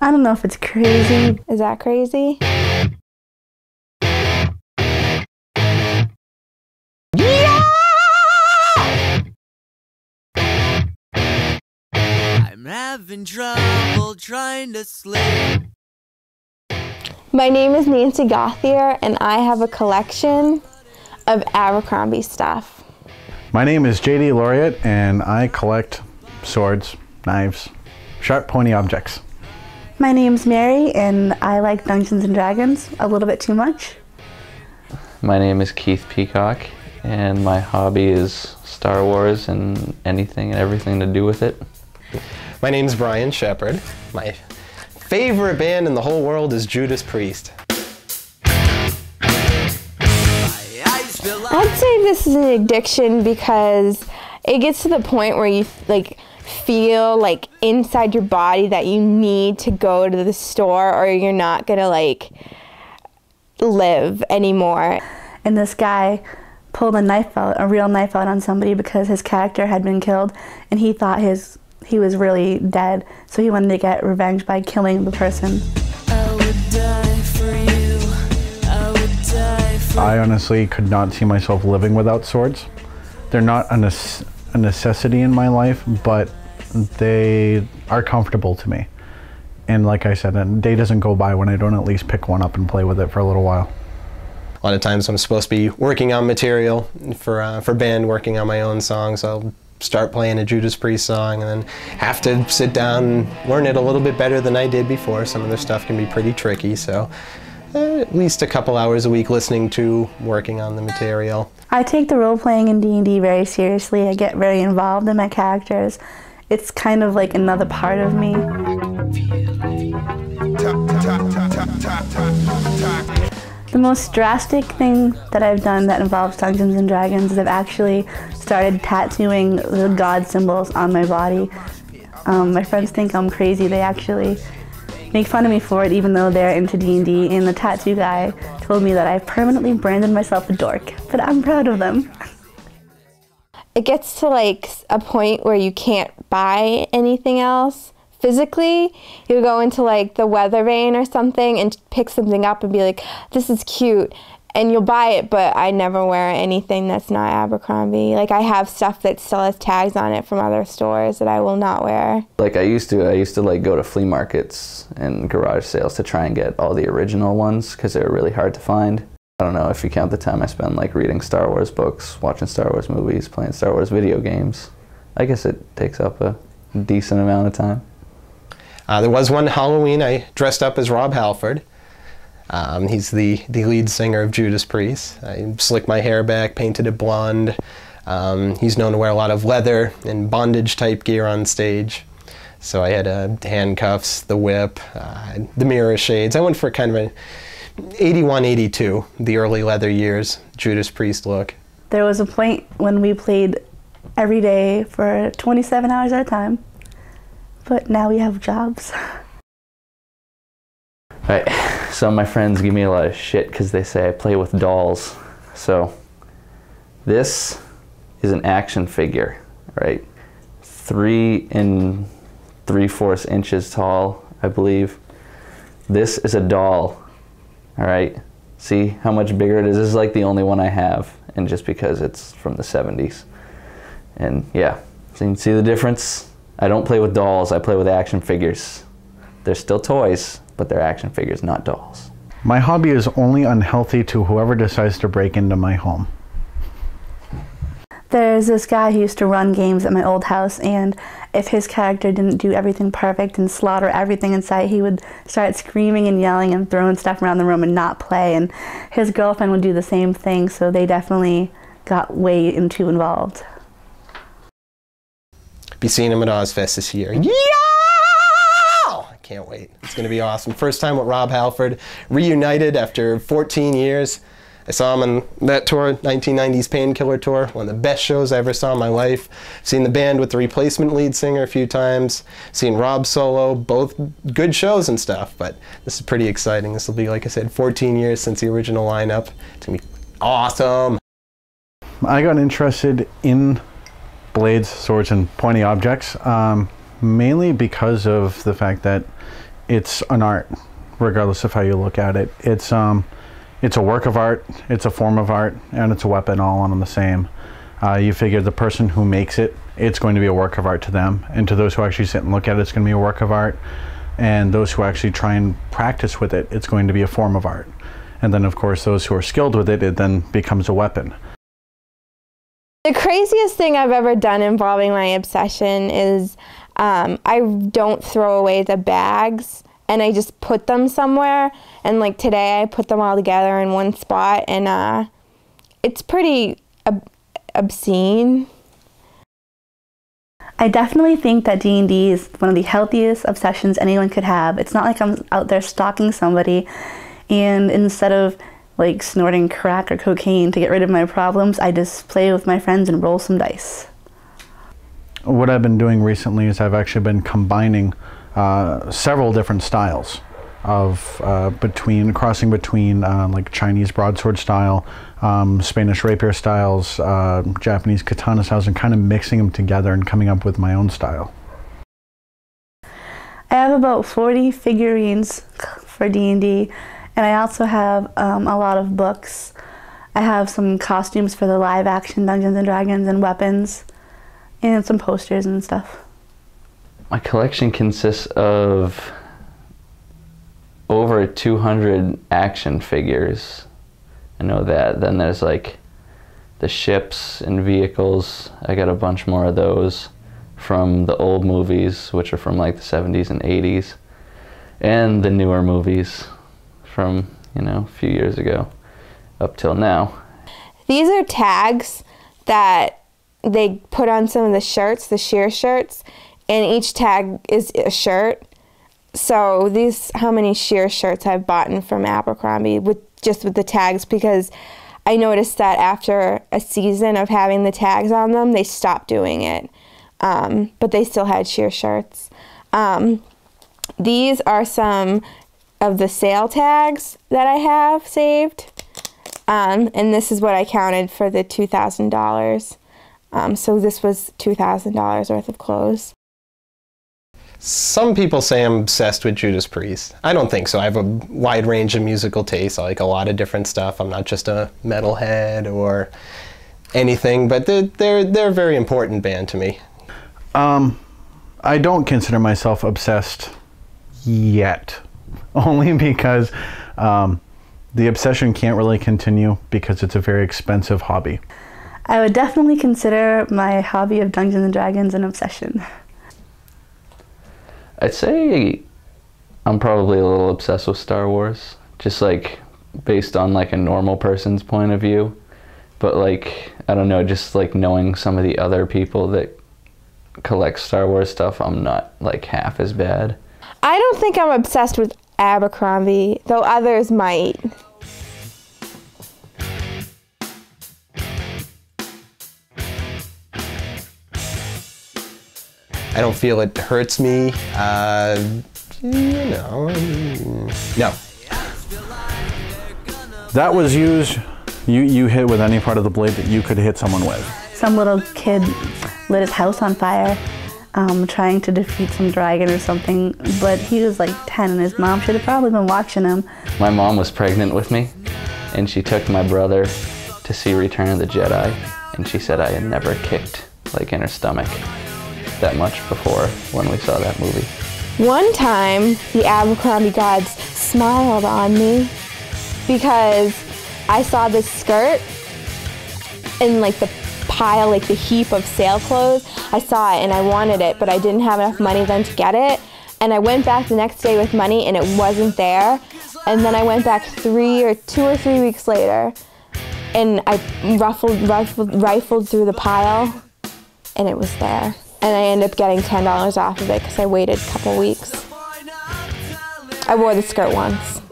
I don't know if it's crazy. Is that crazy? Yeah! I'm having trouble trying to sleep. My name is Nancy Gauthier, and I have a collection of Abercrombie stuff. My name is JD Laureate, and I collect swords, knives, sharp, pointy objects. My name's Mary, and I like Dungeons and Dragons a little bit too much. My name is Keith Peacock, and my hobby is Star Wars and anything and everything to do with it. My name's Brian Shepard. My favorite band in the whole world is Judas Priest. I'd say this is an addiction because it gets to the point where you feel like inside your body that you need to go to the store or you're not gonna live anymore. And this guy pulled a real knife out on somebody because his character had been killed, and he thought he was really dead, so he wanted to get revenge by killing the person. I honestly could not see myself living without swords. They're not a necessity in my life, but they are comfortable to me. And like I said, a day doesn't go by when I don't at least pick one up and play with it for a little while. A lot of times I'm supposed to be working on material for band, working on my own songs. I'll start playing a Judas Priest song and then have to sit down and learn it a little bit better than I did before. Some of their stuff can be pretty tricky, so at least a couple hours a week listening to, working on the material. I take the role-playing in D&D very seriously. I get very involved in my characters. It's kind of like another part of me. The most drastic thing that I've done that involves Dungeons and Dragons is I've actually started tattooing the god symbols on my body. My friends think I'm crazy. They actually make fun of me for it, even though they're into D&D, and the tattoo guy told me that I permanently branded myself a dork, but I'm proud of them. It gets to a point where you can't buy anything else physically. You go into the Weather Vane or something and pick something up and be like, this is cute, and you'll buy it, but I never wear anything that's not Abercrombie. I have stuff that still has tags on it from other stores that I will not wear. I used to go to flea markets and garage sales to try and get all the original ones because they were really hard to find. I don't know if you count the time I spend reading Star Wars books, watching Star Wars movies, playing Star Wars video games. I guess it takes up a decent amount of time. There was one Halloween I dressed up as Rob Halford. He's the lead singer of Judas Priest. I slicked my hair back, painted it blonde. He's known to wear a lot of leather and bondage type gear on stage. So I had handcuffs, the whip, the mirror shades. I went for kind of an 81, 82, the early leather years, Judas Priest look. There was a point when we played every day for 27 hours at a time, but now we have jobs. Right, so my friends give me a lot of shit because they say I play with dolls. So this is an action figure, right? 3 3/4 inches tall, I believe. This is a doll, all right? See how much bigger it is? This is the only one I have, and just because it's from the 70s. And yeah, so you can see the difference. I don't play with dolls, I play with action figures. They're still toys, but they're action figures, not dolls. My hobby is only unhealthy to whoever decides to break into my home. There's this guy who used to run games at my old house, and if his character didn't do everything perfect and slaughter everything in sight, he would start screaming and yelling and throwing stuff around the room and not play, and his girlfriend would do the same thing, so they definitely got way too involved. Be seeing him at Ozfest this year. Yeah! I can't wait. It's going to be awesome. First time with Rob Halford, reunited after 14 years. I saw him on that tour, 1990s Painkiller Tour, one of the best shows I ever saw in my life. Seen the band with the replacement lead singer a few times. Seen Rob solo, both good shows and stuff, but this is pretty exciting. This will be, like I said, 14 years since the original lineup. It's going to be awesome. I got interested in blades, swords, and pointy objects, mainly because of the fact that it's an art, regardless of how you look at it. It's a work of art, it's a form of art, and it's a weapon all on the same. You figure the person who makes it, it's going to be a work of art to them, and to those who actually sit and look at it, it's going to be a work of art, and those who actually try and practice with it, it's going to be a form of art. And then of course those who are skilled with it, it then becomes a weapon. The craziest thing I've ever done involving my obsession is I don't throw away the bags, and I just put them somewhere, and like today I put them all together in one spot, and it's pretty obscene. I definitely think that D&D is one of the healthiest obsessions anyone could have. It's not like I'm out there stalking somebody, and instead of like snorting crack or cocaine to get rid of my problems, I just play with my friends and roll some dice. What I've been doing recently is I've actually been combining several different styles of crossing between like Chinese broadsword style, Spanish rapier styles, Japanese katana styles, and kind of mixing them together and coming up with my own style. I have about 40 figurines for D&D, and I also have a lot of books. I have some costumes for the live action Dungeons and Dragons and weapons, and some posters and stuff. My collection consists of over 200 action figures. I know that. Then there's like the ships and vehicles. I got a bunch more of those from the old movies, which are from like the 70s and 80s, and the newer movies from, you know, a few years ago up till now. These are tags that they put on some of the shirts, the sheer shirts, and each tag is a shirt. So these, how many sheer shirts I've bought from Abercrombie with the tags, because I noticed that after a season of having the tags on them, they stopped doing it. But they still had sheer shirts. These are some of the sale tags that I have saved. And this is what I counted for the $2,000. So this was $2,000 worth of clothes. Some people say I'm obsessed with Judas Priest. I don't think so. I have a wide range of musical tastes. I like a lot of different stuff. I'm not just a metalhead or anything, but they're a very important band to me. I don't consider myself obsessed yet, only because the obsession can't really continue because it's a very expensive hobby. I would definitely consider my hobby of Dungeons and Dragons an obsession. I'd say I'm probably a little obsessed with Star Wars, just like based on like a normal person's point of view. But like, I don't know, just like knowing some of the other people that collect Star Wars stuff, I'm not like half as bad. I don't think I'm obsessed with Abercrombie, though others might. I don't feel it hurts me. You know, no. That was used, you hit with any part of the blade that you could hit someone with. Some little kid lit his house on fire trying to defeat some dragon or something, but he was like 10 and his mom should have probably been watching him. My mom was pregnant with me, and she took my brother to see Return of the Jedi, and she said I had never kicked like in her stomach that much before when we saw that movie. One time, the Abercrombie gods smiled on me because I saw this skirt in like the pile, like the heap of sale clothes. I saw it and I wanted it, but I didn't have enough money then to get it. And I went back the next day with money and it wasn't there. And then I went back 2 or 3 weeks later and I rifled through the pile and it was there. And I ended up getting $10 off of it because I waited a couple weeks. I wore the skirt once.